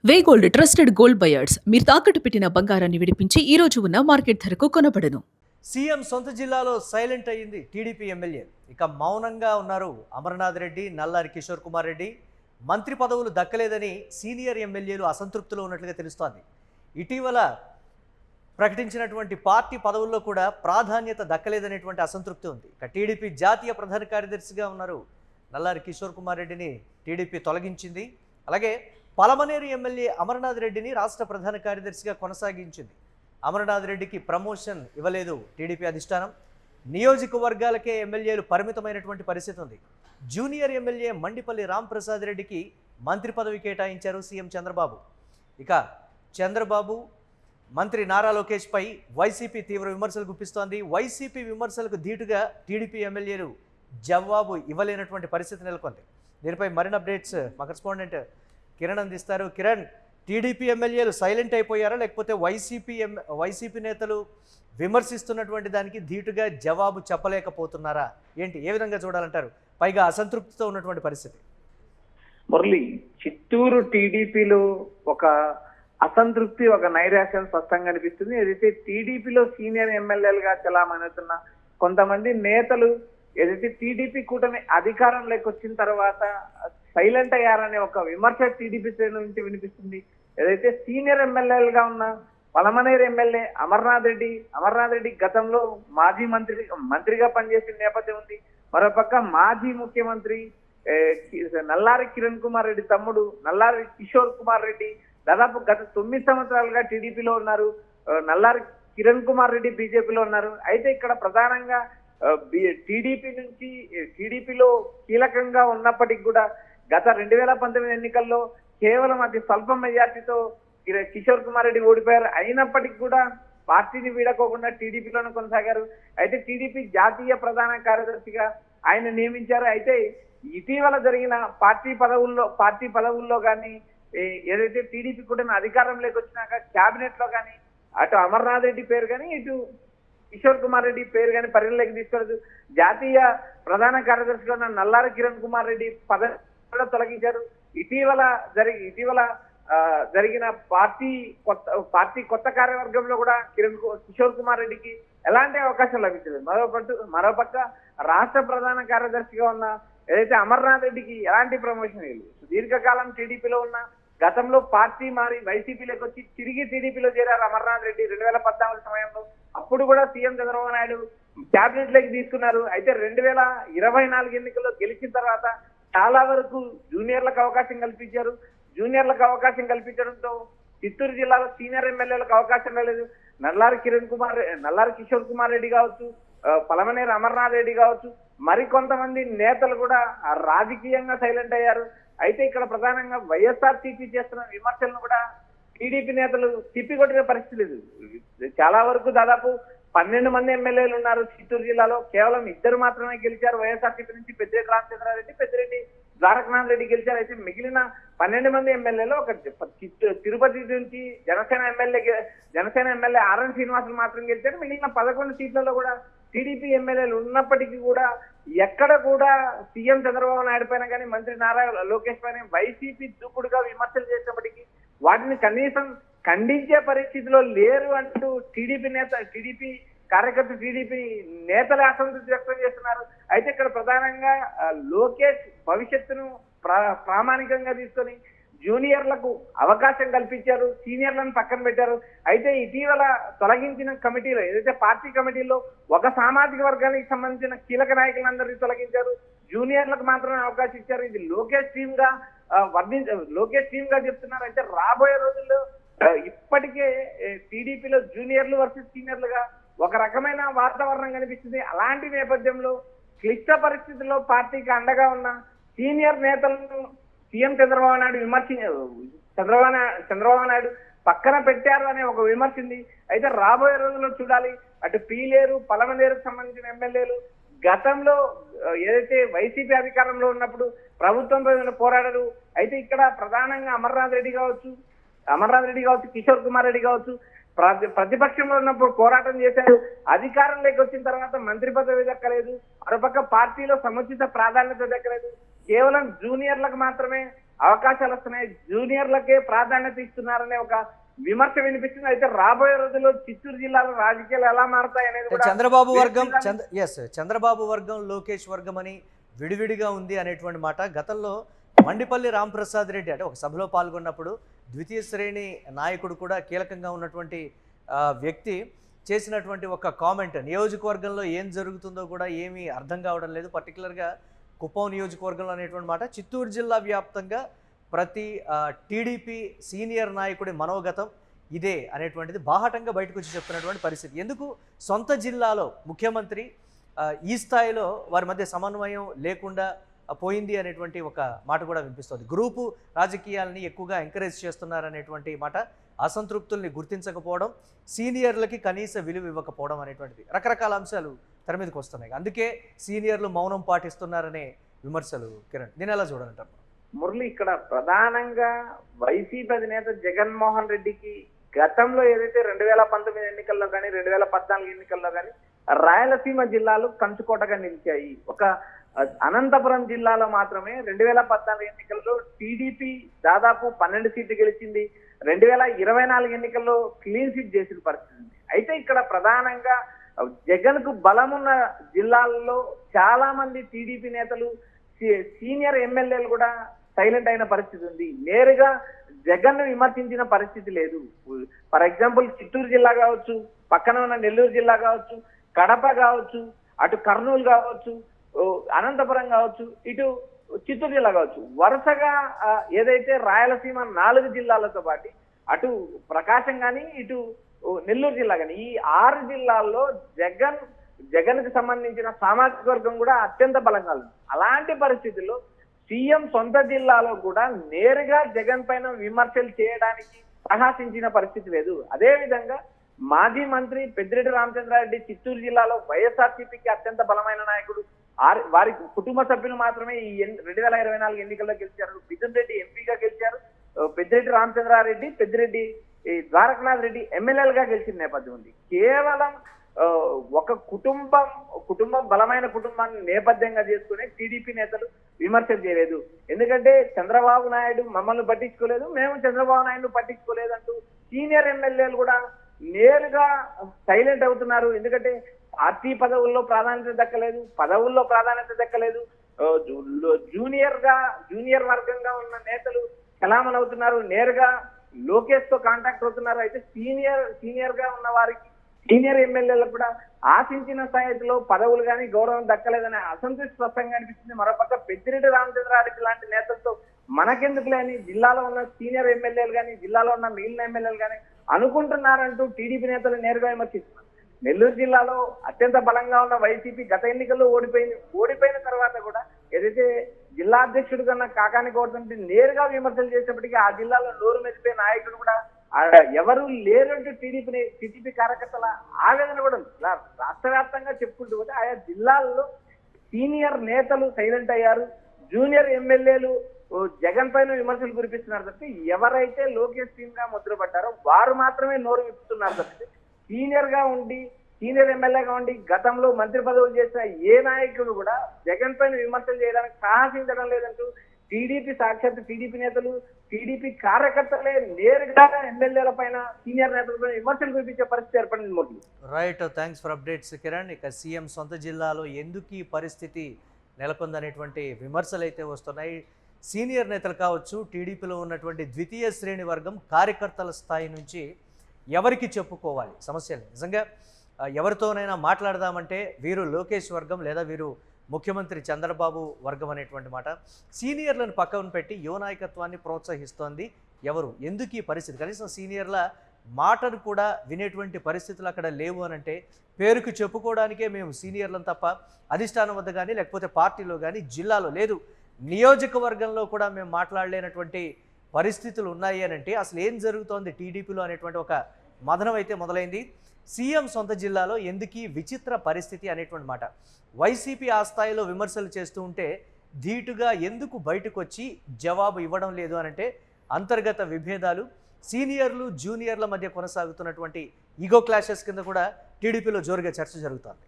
వే gold trusted gold buyers మీరు తాకట్టు పెట్టిన బంగారాన్ని విడిపించి ఈ రోజు ఉన్న మార్కెట్ ధరకు కొనబడను. సీఎం సొంత జిల్లాలో సైలెంట్ అయ్యింది టీడీపీ ఎమ్మెల్యే. ఇక మౌనంగా ఉన్నారు అమర్నాథ్ రెడ్డి, నల్లారి కిషోర్ కుమార్ రెడ్డి. మంత్రి పదవులు దక్కలేదని సీనియర్ ఎమ్మెల్యేలు అసంతృప్తిలో ఉన్నట్లుగా తెలుస్తోంది. ఇటీవల ప్రకటించినటువంటి పార్టీ పదవుల్లో కూడా ప్రాధాన్యత దక్కలేదనేటువంటి అసంతృప్తి ఉంది. ఇక టీడీపీ జాతీయ ప్రధాన కార్యదర్శిగా ఉన్నారు నల్లారి కిషోర్ కుమార్ రెడ్డిని టీడీపీ తొలగించింది. అలాగే పలమనేరు ఎమ్మెల్యే అమర్నాథ్ రెడ్డిని రాష్ట్ర ప్రధాన కార్యదర్శిగా కొనసాగించింది. అమర్నాథ్ రెడ్డికి ప్రమోషన్ ఇవ్వలేదు టీడీపీ అధిష్టానం. నియోజకవర్గాలకే ఎమ్మెల్యేలు పరిమితమైనటువంటి పరిస్థితి ఉంది. జూనియర్ ఎమ్మెల్యే మండిపల్లి రాంప్రసాద్ రెడ్డికి మంత్రి పదవి కేటాయించారు సీఎం చంద్రబాబు. ఇక చంద్రబాబు మంత్రి నారా లోకేష్పై వైసీపీ తీవ్ర విమర్శలు గుప్పిస్తోంది. వైసీపీ విమర్శలకు ధీటుగా టీడీపీ ఎమ్మెల్యేలు జవాబు ఇవ్వలేనటువంటి పరిస్థితి నెలకొంది. దీనిపై మరిన్ని అప్డేట్స్ మా కరెస్పాండెంట్ కిరణ్ అందిస్తారు. కిరణ్, టీడీపీ ఎమ్మెల్యేలు సైలెంట్ అయిపోయారా, లేకపోతే వైసీపీ నేతలు విమర్శిస్తున్నటువంటి దానికి ధీటుగా జవాబు చెప్పలేకపోతున్నారా? ఏంటి, ఏ విధంగా చూడాలంటారు? పైగా అసంతృప్తితో ఉన్నటువంటి పరిస్థితి. మురళి, చిత్తూరు టీడీపీలో ఒక అసంతృప్తి, ఒక నైరాశ్యం స్పష్టంగా అనిపిస్తుంది. ఏదైతే టీడీపీలో సీనియర్ ఎమ్మెల్యేలుగా చలామణవుతున్న కొంతమంది నేతలు ఏదైతే టీడీపీ కూటమి అధికారంలోకి వచ్చిన తర్వాత సైలెంట్ అయ్యారనే ఒక విమర్శ టీడీపీ శ్రేణుల నుంచి వినిపిస్తుంది. ఏదైతే సీనియర్ ఎమ్మెల్యేలుగా ఉన్న పలమనేరు ఎమ్మెల్యే అమర్నాథ్ రెడ్డి గతంలో మాజీ మంత్రిగా పనిచేసిన నేపథ్యం ఉంది. మరోపక్క మాజీ ముఖ్యమంత్రి నల్లారి కిరణ్ కుమార్ రెడ్డి తమ్ముడు నల్లారి కిషోర్ కుమార్ రెడ్డి దాదాపు గత 9 సంవత్సరాలుగా టీడీపీలో ఉన్నారు. నల్లారి కిరణ్ కుమార్ రెడ్డి బీజేపీలో ఉన్నారు. అయితే ఇక్కడ ప్రధానంగా టీడీపీలో కీలకంగా ఉన్నప్పటికీ కూడా గత 2019 ఎన్నికల్లో కేవలం అతి స్వల్ప మెజార్టీతో కిషోర్ కుమార్ రెడ్డి ఓడిపోయారు. అయినప్పటికీ కూడా పార్టీని వీడకోకుండా టీడీపీలోనే కొనసాగారు. అయితే టీడీపీ జాతీయ ప్రధాన కార్యదర్శిగా ఆయన నియమించారు. అయితే ఇటీవల జరిగిన పార్టీ పదవుల్లో కానీ ఏదైతే టీడీపీ కూడా అధికారంలోకి వచ్చినాక క్యాబినెట్ లో కానీ అటు అమర్నాథ్ రెడ్డి పేరు కానీ ఇటు కిషోర్ కుమార్ రెడ్డి పేరు కానీ పరిగణలోకి తీసుకోలేదు. జాతీయ ప్రధాన కార్యదర్శిగా ఉన్న నల్లారి కిరణ్ కుమార్ రెడ్డి పదవి కూడా తొలగించారు. ఇటీవల జరిగిన పార్టీ కొత్త కార్యవర్గంలో కూడా కిషోర్ కుమార్ రెడ్డికి ఎలాంటి అవకాశం లభించలేదు. మరోపక్క రాష్ట్ర ప్రధాన కార్యదర్శిగా ఉన్న ఏదైతే అమర్నాథ్ రెడ్డికి ఎలాంటి ప్రమోషన్ లేదు. దీర్ఘకాలం టీడీపీలో ఉన్న గతంలో పార్టీ మారి వైసీపీలోకి వచ్చి తిరిగి టీడీపీలో చేరారు అమర్నాథ్ రెడ్డి 2014 సమయంలో. అప్పుడు కూడా సీఎం చంద్రబాబు నాయుడు క్యాబినెట్ లోకి తీసుకున్నారు. అయితే 2024 ఎన్నికల్లో గెలిచిన తర్వాత చాలా వరకు జూనియర్లకు అవకాశం కల్పించారు. జూనియర్లకు అవకాశం కల్పించడంతో చిత్తూరు జిల్లాలో సీనియర్ ఎమ్మెల్యేలకు అవకాశం లేదు. నల్లారి కిషోర్ కుమార్ రెడ్డి కావచ్చు, పలమనేరు అమర్నాథ్ రెడ్డి కావచ్చు, మరికొంతమంది నేతలు కూడా రాజకీయంగా సైలెంట్ అయ్యారు. అయితే ఇక్కడ ప్రధానంగా వైఎస్ఆర్సీపీ చేస్తున్న విమర్శలను కూడా టీడీపీ నేతలు తిప్పికొట్టిన పరిస్థితి లేదు. చాలా వరకు దాదాపు 12 మంది ఎమ్మెల్యేలు ఉన్నారు చిత్తూరు జిల్లాలో. కేవలం 2 మాత్రమే గెలిచారు వైఎస్ఆర్సీపీ నుంచి. పెద్దిరెడ్డి రామచంద్రారెడ్డి, పెద్దిరెడ్డి ద్వారకనాథ్ రెడ్డి గెలిచారు. అయితే మిగిలిన 12 మంది ఎమ్మెల్యేలు ఒక తిరుపతి నుంచి జనసేన ఎమ్మెల్యే ఆర్ఎన్ శ్రీనివాసులు మాత్రం గెలిచారు. మిగిలిన 11 సీట్లలో కూడా టీడీపీ ఎమ్మెల్యేలు ఉన్నప్పటికీ కూడా ఎక్కడ కూడా సీఎం చంద్రబాబు నాయుడు పైన కానీ మంత్రి నారా లోకేష్ పైన వైసీపీ దూకుడుగా విమర్శలు చేసినప్పటికీ వాటిని కనీసం ఖండించే పరిస్థితిలో లేరు అంటూ టీడీపీ కార్యకర్త టీడీపీ నేతలే అసంతృప్తి వ్యక్తం చేస్తున్నారు. అయితే ఇక్కడ ప్రధానంగా లోకేష్ భవిష్యత్తును ప్రామాణికంగా తీసుకొని జూనియర్లకు అవకాశం కల్పించారు, సీనియర్లను పక్కన పెట్టారు. అయితే ఇటీవల తొలగించిన కమిటీలో ఏదైతే పార్టీ కమిటీలో ఒక సామాజిక వర్గానికి సంబంధించిన కీలక నాయకులందరినీ తొలగించారు, జూనియర్లకు మాత్రమే అవకాశం ఇచ్చారు. ఇది లోకేష్ టీమ్ గా చెప్తున్నారు. అయితే రాబోయే రోజుల్లో ఇప్పటికే టీడీపీలో జూనియర్లు వర్సెస్ సీనియర్లుగా ఒక రకమైన వాతావరణం కనిపిస్తుంది. అలాంటి నేపథ్యంలో క్లిష్ట పరిస్థితుల్లో పార్టీకి అండగా ఉన్న సీనియర్ నేతలను సీఎం చంద్రబాబు నాయుడు పక్కన పెట్టారు అనే ఒక విమర్శ ఉంది. అయితే రాబోయే రోజుల్లో చూడాలి. అటు పీలేరు, పలమనేరుకు సంబంధించిన ఎమ్మెల్యేలు గతంలో ఏదైతే వైసీపీ అధికారంలో ఉన్నప్పుడు ప్రభుత్వంపై పోరాడారు. అయితే ఇక్కడ ప్రధానంగా అమర్నాథ్ రెడ్డి కావచ్చు, కిషోర్ కుమార్ రెడ్డి కావచ్చు, ప్రతిపక్షంలో ఉన్నప్పుడు పోరాటం చేశారు. అధికారంలోకి వచ్చిన తర్వాత మంత్రి పదవి దక్కలేదు. మరోపక్క పార్టీలో సముచిత ప్రాధాన్యత దక్కలేదు. కేవలం జూనియర్లకు మాత్రమే అవకాశాలు వస్తున్నాయి, జూనియర్లకే ప్రాధాన్యత ఇస్తున్నారనే ఒక విమర్శ వినిపిస్తుంది. అయితే రాబోయే రోజుల్లో చిత్తూరు జిల్లాలో రాజకీయాలు ఎలా మారుతాయి అనేది కూడా చంద్రబాబు వర్గం చంద్రబాబు వర్గం లోకేష్ వర్గం అని విడివిడిగా ఉంది అనేటువంటి మాట గతంలో మండిపల్లి రాంప్రసాద్ రెడ్డి అంటే ఒక సభలో పాల్గొన్నప్పుడు ద్వితీయ శ్రేణి నాయకుడు కూడా కీలకంగా ఉన్నటువంటి వ్యక్తి చేసినటువంటి ఒక కామెంట్, నియోజకవర్గంలో ఏం జరుగుతుందో కూడా ఏమీ అర్థం కావడం లేదు, పర్టికులర్గా కుప్పం నియోజకవర్గంలో అనేటువంటి మాట. చిత్తూరు జిల్లా వ్యాప్తంగా ప్రతి టీడీపీ సీనియర్ నాయకుడి మనోగతం ఇదే అనేటువంటిది బాహాటంగా బయటకు వచ్చి చెప్తున్నటువంటి పరిస్థితి. ఎందుకు సొంత జిల్లాలో ముఖ్యమంత్రి ఈ స్థాయిలో వారి మధ్య సమన్వయం లేకుండా పోయింది అనేటువంటి ఒక మాట కూడా వినిపిస్తుంది. గ్రూపు రాజకీయాలని ఎక్కువగా ఎంకరేజ్ చేస్తున్నారనేటువంటి మాట, అసంతృప్తుల్ని గుర్తించకపోవడం, సీనియర్లకి కనీస విలువ ఇవ్వకపోవడం అనేటువంటిది రకరకాల అంశాలు తెర మీదకి వస్తున్నాయి. అందుకే సీనియర్లు మౌనం పాటిస్తున్నారనే విమర్శలు. కిరణ్, దీని ఎలా చూడాలంటారు? మురళి, ఇక్కడ ప్రధానంగా వైసీపీ అధినేత జగన్మోహన్ రెడ్డికి గతంలో ఏదైతే 2019 ఎన్నికల్లో కానీ 2014 ఎన్నికల్లో కానీ రాయలసీమ జిల్లాలు కంచుకోటగా నిలిచాయి. ఒక అనంతపురం జిల్లాలో మాత్రమే 2014 ఎన్నికల్లో టీడీపీ దాదాపు 12 సీట్లు గెలిచింది. 2024 ఎన్నికల్లో క్లీన్ సీట్ చేసిన పరిస్థితి ఉంది. అయితే ఇక్కడ ప్రధానంగా జగన్ కు బలమున్న జిల్లాల్లో చాలా మంది టీడీపీ నేతలు, సీనియర్ ఎమ్మెల్యేలు కూడా సైలెంట్ అయిన పరిస్థితి ఉంది. నేరుగా జగన్ ను విమర్శించిన పరిస్థితి లేదు. ఫర్ ఎగ్జాంపుల్ చిత్తూరు జిల్లా కావచ్చు, పక్కన ఉన్న నెల్లూరు జిల్లా కావచ్చు, కడప కావచ్చు, అటు కర్నూలు కావచ్చు, అనంతపురం కావచ్చు, ఇటు చిత్తూరు జిల్లా కావచ్చు, వరుసగా ఏదైతే రాయలసీమ 4 జిల్లాలతో పాటు అటు ప్రకాశం కానీ ఇటు నెల్లూరు జిల్లా కానీ ఈ 6 జిల్లాల్లో జగన్ కి సంబంధించిన సామాజిక వర్గం కూడా అత్యంత బలంగా ఉంది. అలాంటి పరిస్థితుల్లో సీఎం సొంత జిల్లాలో కూడా నేరుగా జగన్ పైన విమర్శలు చేయడానికి సాహసించిన పరిస్థితి లేదు. అదే విధంగా మాజీ మంత్రి పెద్దిరెడ్డి రామచంద్రారెడ్డి చిత్తూరు జిల్లాలో వైఎస్ఆర్సీపీకి అత్యంత బలమైన నాయకుడు. వారి కుటుంబ సభ్యులు మాత్రమే ఈ 2024 ఎన్నికల్లో గెలిచారు. మిథున్ రెడ్డి ఎంపీగా గెలిచారు. పెద్దిరెడ్డి రామచంద్రారెడ్డి, పెద్దిరెడ్డి ద్వారకనాథ్ రెడ్డి ఎమ్మెల్యేలుగా గెలిచిన నేపథ్యం ఉంది. కేవలం ఒక కుటుంబం బలమైన కుటుంబాన్ని నేపథ్యంగా చేసుకుని టీడీపీ నేతలు విమర్శలు చేయలేదు. ఎందుకంటే చంద్రబాబు నాయుడు మమ్మల్ని పట్టించుకోలేదు, మేము చంద్రబాబు నాయుడు పట్టించుకోలేదు అంటూ సీనియర్ ఎమ్మెల్యేలు కూడా నేరుగా సైలెంట్ అవుతున్నారు. ఎందుకంటే పార్టీ పదవుల్లో ప్రాధాన్యత దక్కలేదు, జూనియర్ వర్గంగా ఉన్న నేతలు చలామణి అవుతున్నారు, నేరుగా లోకేష్ తో కాంటాక్ట్ అవుతున్నారు. అయితే సీనియర్ గా ఉన్న వారికి, సీనియర్ ఎమ్మెల్యేలకు కూడా ఆశించిన స్థాయిలో పదవులు కానీ గౌరవం దక్కలేదనే అసంతృప్తి స్పష్టంగా అనిపిస్తుంది. మరోపక్క పెద్దిరెడ్డి రామచంద్రారెడ్డి లాంటి నేతలతో మనకెందుకులే అని జిల్లాలో ఉన్న సీనియర్ ఎమ్మెల్యేలు కానీ, జిల్లాలో ఉన్న మిగిలిన ఎమ్మెల్యేలు కానీ అనుకుంటున్నారంటూ టీడీపీ నేతలు నేరుగా విమర్శిస్తున్నారు. నెల్లూరు జిల్లాలో అత్యంత బలంగా ఉన్న వైసీపీ గత ఎన్నికల్లో ఓడిపోయిన తర్వాత కూడా ఏదైతే జిల్లా అధ్యక్షుడు కన్నా కాకాని కోరుతుంటే నేరుగా విమర్శలు చేసేప్పటికీ ఆ జిల్లాలో నోరు మెదిపే నాయకుడు కూడా ఎవరు లేరంటూ టీడీపీ కార్యకర్తల ఆవేదన కూడా రాష్ట్ర వ్యాప్తంగా చెప్పుకుంటూ పోతే ఆయా జిల్లాల్లో సీనియర్ నేతలు సైలెంట్ అయ్యారు. జూనియర్ ఎమ్మెల్యేలు జగన్ పైన విమర్శలు కురిపిస్తున్నారు తప్పితే ఎవరైతే లోకేష్ టీమ్ గా ముద్రపడ్డారో వారు మాత్రమే నోరు విప్పుతున్నారు తప్పితే సీనియర్ ఎమ్మెల్యేగా ఉండి గతంలో మంత్రి పదవులు చేసిన ఏ నాయకుడు కూడా జగన్ పైన విమర్శలు చేయడానికి సాహసించడం లేదంటూ టీడీపీ నేతలు, టీడీపీ కార్యకర్తలే నేరుగా ఎమ్మెల్యేల పైన, సీనియర్ నేతల పైన విమర్శలు కురిపించే పరిస్థితి ఏర్పడింది. Modi right, thanks for updates Kiran. ఇక సీఎం సొంత జిల్లాలో ఎందుకు ఈ పరిస్థితి నెలకొందనేటువంటి విమర్శలు అయితే వస్తున్నాయి. సీనియర్ నేతలు కావచ్చు, టీడీపీలో ఉన్నటువంటి ద్వితీయ శ్రేణి వర్గం కార్యకర్తల స్థాయి నుంచి ఎవరికి చెప్పుకోవాలి సమస్యలు? నిజంగా ఎవరితోనైనా మాట్లాడదామంటే వీరు లోకేష్ వర్గం లేదా వీరు ముఖ్యమంత్రి చంద్రబాబు వర్గం అనేటువంటి మాట. సీనియర్లను పక్కన పెట్టి యువ నాయకత్వాన్ని ప్రోత్సహిస్తోంది ఎవరు? ఎందుకు ఈ పరిస్థితి? కనీసం సీనియర్ల మాటను కూడా వినేటువంటి పరిస్థితులు అక్కడ లేవు అని అంటే పేరుకు చెప్పుకోవడానికే మేము సీనియర్లను తప్ప అధిష్టానం వద్ద కానీ లేకపోతే పార్టీలో కానీ జిల్లాలో లేదు, నియోజకవర్గంలో కూడా మేము మాట్లాడలేనటువంటి పరిస్థితులు ఉన్నాయి అని అంటే అసలు ఏం జరుగుతోంది టీడీపీలో అనేటువంటి ఒక మదనం అయితే మొదలైంది. సీఎం సొంత జిల్లాలో ఎందుకీ విచిత్ర పరిస్థితి అనేటువంటి మాట. వైసీపీ ఆ స్థాయిలో విమర్శలు చేస్తూ ఉంటే ధీటుగా ఎందుకు బయటకు వచ్చి జవాబు ఇవ్వడం లేదు అనంటే అంతర్గత విభేదాలు, సీనియర్లు జూనియర్ల మధ్య కొనసాగుతున్నటువంటి ఈగో క్లాషెస్ కింద కూడా టీడీపీలో జోరుగా చర్చ జరుగుతోంది.